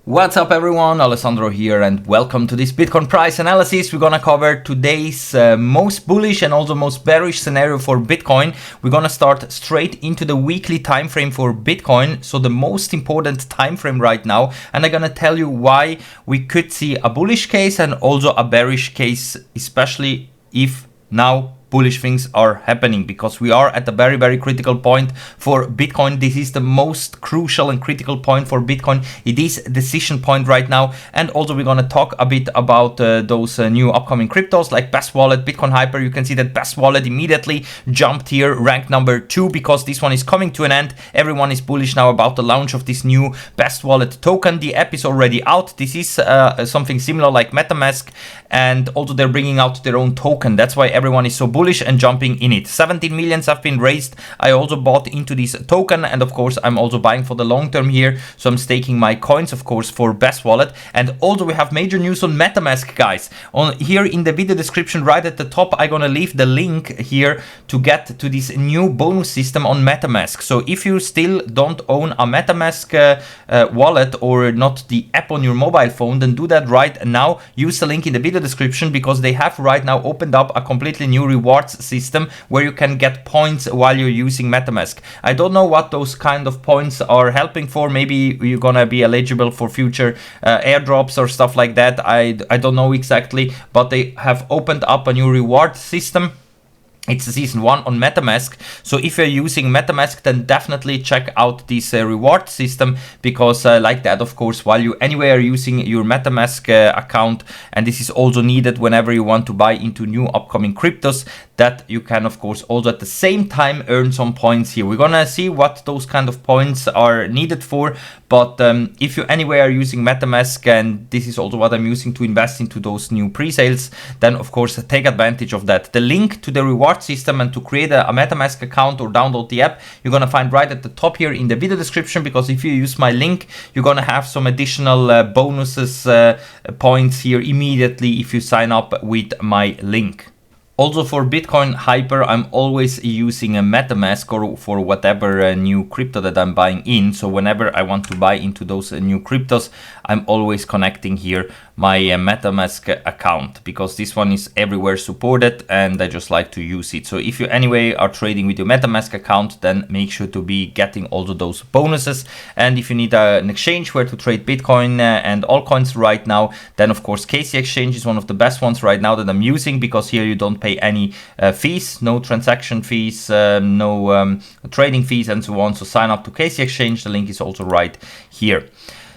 What's up everyone, Alessandro here and welcome to this Bitcoin price analysis. We're gonna cover today's most bullish and also most bearish scenario for Bitcoin. We're gonna start straight into the weekly time frame for Bitcoin, so the most important time frame right now, and I'm gonna tell you why we could see a bullish case and also a bearish case, especially if now bullish things are happening, because we are at a very critical point for Bitcoin. This is the most crucial and critical point for Bitcoin. It is a decision point right now. And also we're going to talk a bit about those new upcoming cryptos like Best Wallet, Bitcoin Hyper. You can see that Best Wallet immediately jumped here, ranked number 2, because this one is coming to an end. Everyone is bullish now about the launch of this new Best Wallet token. The app is already out. This is something similar like MetaMask, and also they're bringing out their own token. That's why everyone is so bullish and jumping in it. 17 millions have been raised. I also bought into this token, and of course I'm also buying for the long term here, so I'm staking my coins of course for Best Wallet. And also we have major news on MetaMask, guys. On here in the video description right at the top, I'm gonna leave the link here to get to this new bonus system on MetaMask. So if you still don't own a MetaMask wallet or not the app on your mobile phone, then do that right now. Use the link in the video description, because they have right now opened up a completely new reward system where you can get points while you're using MetaMask. I don't know what those kind of points are helping for. Maybe you're gonna be eligible for future airdrops or stuff like that. I don't know exactly, but they have opened up a new reward system. It's the season 1 on MetaMask. So if you're using MetaMask, then definitely check out this reward system, because like that, of course, while you anyway are using your MetaMask account, and this is also needed whenever you want to buy into new upcoming cryptos, that you can of course also at the same time earn some points here. We're gonna see what those kind of points are needed for, but if you anyway are using MetaMask, and this is also what I'm using to invest into those new pre-sales, then of course take advantage of that. The link to the reward system and to create a MetaMask account or download the app, you're gonna find right at the top here in the video description, because if you use my link, you're gonna have some additional bonuses, points here immediately if you sign up with my link. Also for Bitcoin Hyper, I'm always using a MetaMask or for whatever new crypto that I'm buying in. So whenever I want to buy into those new cryptos, I'm always connecting here my MetaMask account, because this one is everywhere supported and I just like to use it. So if you anyway are trading with your MetaMask account, then make sure to be getting also those bonuses. And if you need an exchange where to trade Bitcoin and altcoins right now, then of course KC Exchange is one of the best ones right now that I'm using, because here you don't pay any fees, no transaction fees, no trading fees and so on. So sign up to KC Exchange. The link is also right here.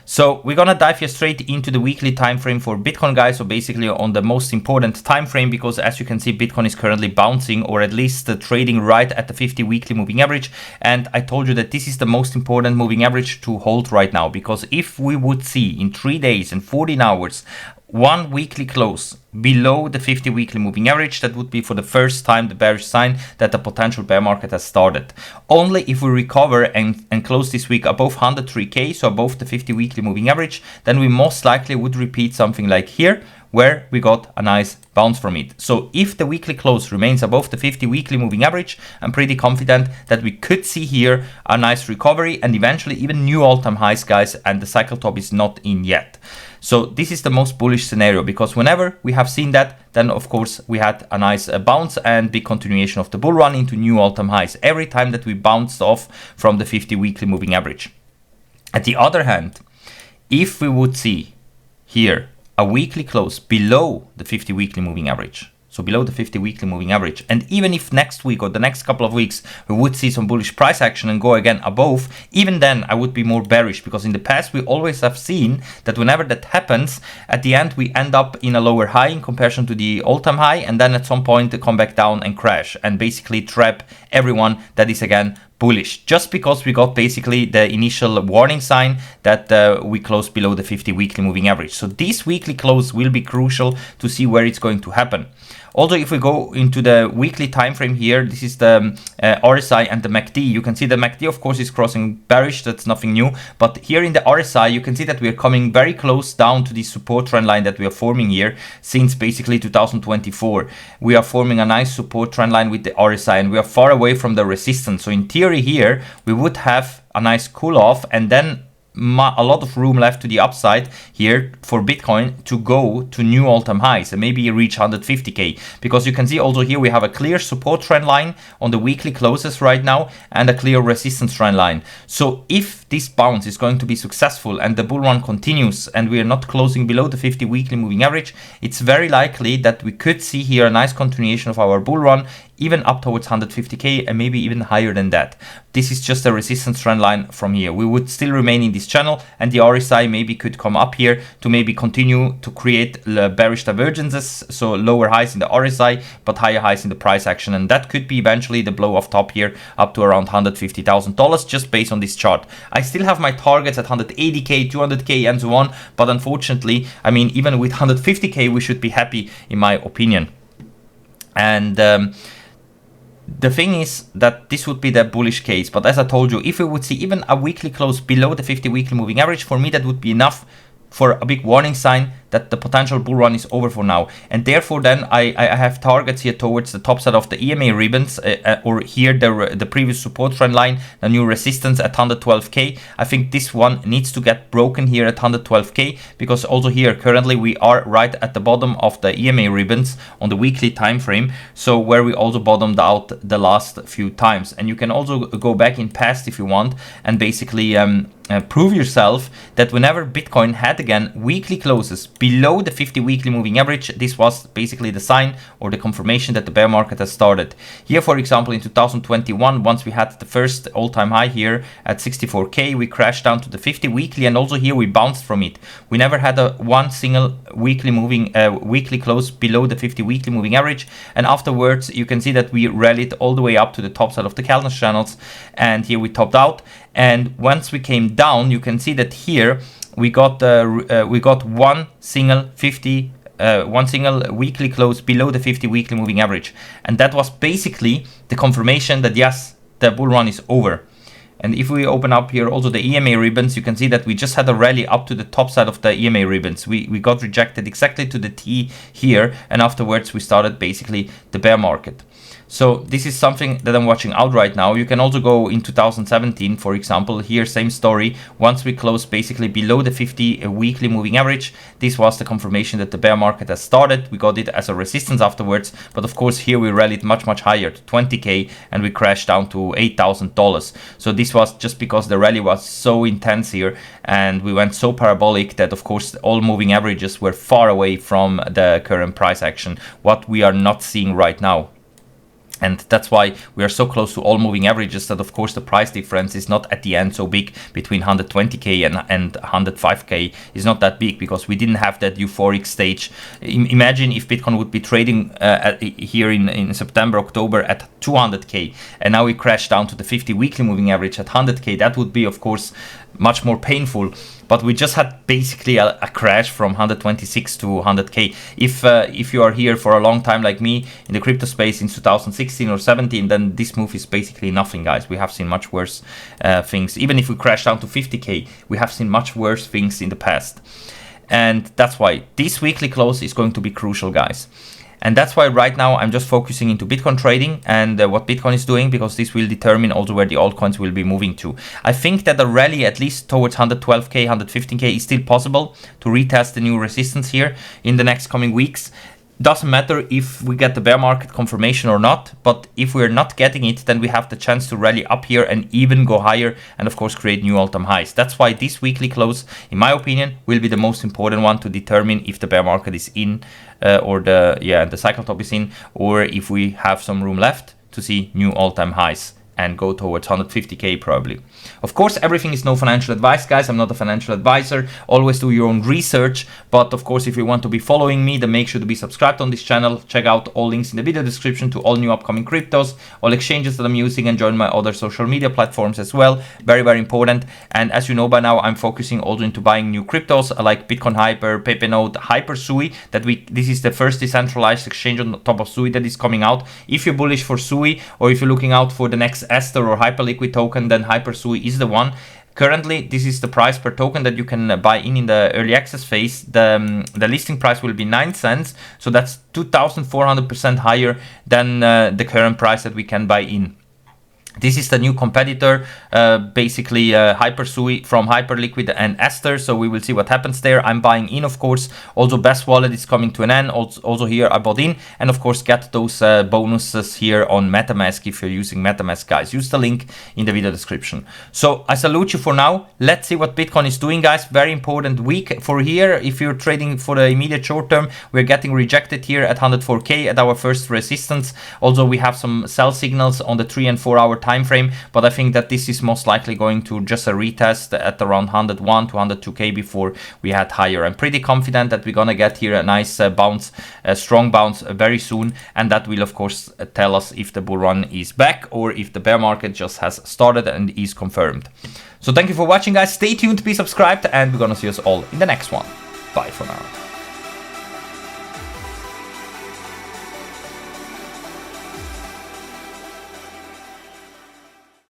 So we're gonna dive here straight into the weekly time frame for Bitcoin, guys. So basically on the most important time frame, because as you can see, Bitcoin is currently bouncing, or at least trading right at the 50 weekly moving average. And I told you that this is the most important moving average to hold right now, because if we would see in 3 days and 14 hours one weekly close below the 50 weekly moving average, that would be for the first time the bearish sign that the potential bear market has started. Only if we recover and close this week above 103k, so above the 50 weekly moving average, then we most likely would repeat something like here, where we got a nice bounce from it. So if the weekly close remains above the 50 weekly moving average, I'm pretty confident that we could see here a nice recovery and eventually even new all-time highs, guys, and the cycle top is not in yet. So this is the most bullish scenario, because whenever we have seen that, then of course we had a nice bounce and big continuation of the bull run into new all-time highs every time that we bounced off from the 50 weekly moving average. At the other hand, if we would see here a weekly close below the 50 weekly moving average, so below the 50 weekly moving average, and even if next week or the next couple of weeks we would see some bullish price action and go again above, even then I would be more bearish, because in the past we always have seen that whenever that happens, at the end we end up in a lower high in comparison to the all-time high, and then at some point they come back down and crash and basically trap everyone that is again bullish, just because we got basically the initial warning sign that we closed below the 50 weekly moving average. So this weekly close will be crucial to see where it's going to happen. Also, if we go into the weekly time frame here, this is the RSI and the MACD. You can see the MACD, of course, is crossing bearish. That's nothing new. But here in the RSI, you can see that we are coming very close down to the support trend line that we are forming here since basically 2024. We are forming a nice support trend line with the RSI, and we are far away from the resistance. So in theory here, we would have a nice cool off and then a lot of room left to the upside here for Bitcoin to go to new all-time highs and maybe reach 150k, because you can see also here we have a clear support trend line on the weekly closes right now and a clear resistance trend line. So if this bounce is going to be successful and the bull run continues and we are not closing below the 50 weekly moving average, it's very likely that we could see here a nice continuation of our bull run, even up towards 150k and maybe even higher than that. This is just a resistance trend line from here. We would still remain in this channel and the RSI maybe could come up here to maybe continue to create bearish divergences, so lower highs in the RSI but higher highs in the price action, and that could be eventually the blow off top here up to around $150,000 just based on this chart. I still have my targets at 180k, 200k and so on, but unfortunately, I mean, even with 150k we should be happy in my opinion. And the thing is that this would be the bullish case, but as I told you, if we would see even a weekly close below the 50 weekly moving average, for me that would be enough for a big warning sign that the potential bull run is over for now. And therefore then I have targets here towards the top side of the EMA ribbons, or here the previous support trend line, the new resistance at 112k. I think this one needs to get broken here at 112k, because also here currently we are right at the bottom of the EMA ribbons on the weekly time frame, so where we also bottomed out the last few times. And you can also go back in past if you want and basically prove yourself that whenever Bitcoin had again weekly closes below the 50 weekly moving average, this was basically the sign or the confirmation that the bear market has started. Here, for example, in 2021, once we had the first all-time high here at 64k, we crashed down to the 50 weekly, and also here we bounced from it. We never had one single weekly moving weekly close below the 50 weekly moving average, and afterwards you can see that we rallied all the way up to the top side of the Keltner channels, and here we topped out. And once we came down, you can see that here we got one single weekly close below the 50 weekly moving average, and that was basically the confirmation that yes, the bull run is over. And if we open up here also the EMA ribbons, you can see that we just had a rally up to the top side of the EMA ribbons. We got rejected exactly to the T here, and afterwards we started basically the bear market. So this is something that I'm watching out right now. You can also go in 2017, for example, here same story. Once we closed basically below the 50 weekly moving average, this was the confirmation that the bear market has started. We got it as a resistance afterwards, but of course here we rallied much higher to 20k and we crashed down to $8,000. So this was just because the rally was so intense here and we went so parabolic that of course all moving averages were far away from the current price action, what we are not seeing right now. And that's why we are so close to all moving averages that of course the price difference is not at the end so big between 120k and 105k is not that big, because we didn't have that euphoric stage. Imagine if Bitcoin would be trading here in September, October at 200k, and now we crash down to the 50 weekly moving average at 100k. That would be of course much more painful. But we just had basically a crash from 126 to 100k. If you are here for a long time like me in the crypto space in 2016 or 17, then this move is basically nothing, guys. We have seen much worse things. Even if we crash down to 50k, we have seen much worse things in the past. And that's why this weekly close is going to be crucial, guys. And that's why right now I'm just focusing into Bitcoin trading and what Bitcoin is doing, because this will determine also where the altcoins will be moving to. I think that a rally at least towards 112k, 115k is still possible to retest the new resistance here in the next coming weeks. Doesn't matter if we get the bear market confirmation or not, but if we're not getting it, then we have the chance to rally up here and even go higher and of course create new all-time highs. That's why this weekly close, in my opinion, will be the most important one to determine if the bear market is in or the cycle top is in, or if we have some room left to see new all-time highs and go towards 150k probably. Of course, everything is no financial advice, guys. I'm not a financial advisor. Always do your own research. But of course, if you want to be following me, then make sure to be subscribed on this channel. Check out all links in the video description to all new upcoming cryptos, all exchanges that I'm using, and join my other social media platforms as well. Very, very important. And as you know by now, I'm focusing also into buying new cryptos like Bitcoin Hyper, Pepe Node, Hyper Sui. This is the first decentralized exchange on top of Sui that is coming out. If you're bullish for Sui, or if you're looking out for the next Ether or Hyperliquid token, then Hyper Sui is the one. Currently, this is the price per token that you can buy in the early access phase. The listing price will be 9 cents, so that's 2,400% higher than the current price that we can buy in. This is the new competitor, basically Hypersui from Hyperliquid and Esther. So we will see what happens there. I'm buying in, of course. Also, Best Wallet is coming to an end. Also here I bought in, and of course get those bonuses here on MetaMask if you're using MetaMask, guys. Use the link in the video description. So I salute you for now. Let's see what Bitcoin is doing, guys. Very important week for here. If you're trading for the immediate short term, we're getting rejected here at 104K at our first resistance. Also, we have some sell signals on the 3 and 4 hour time frame, but I think that this is most likely going to just a retest at around 101 to 102K before we head higher. I'm pretty confident that we're gonna get here a nice bounce, a strong bounce very soon, and that will of course tell us if the bull run is back or if the bear market just has started and is confirmed. So thank you for watching, guys. Stay tuned, be subscribed, and we're gonna see us all in the next one. Bye for now.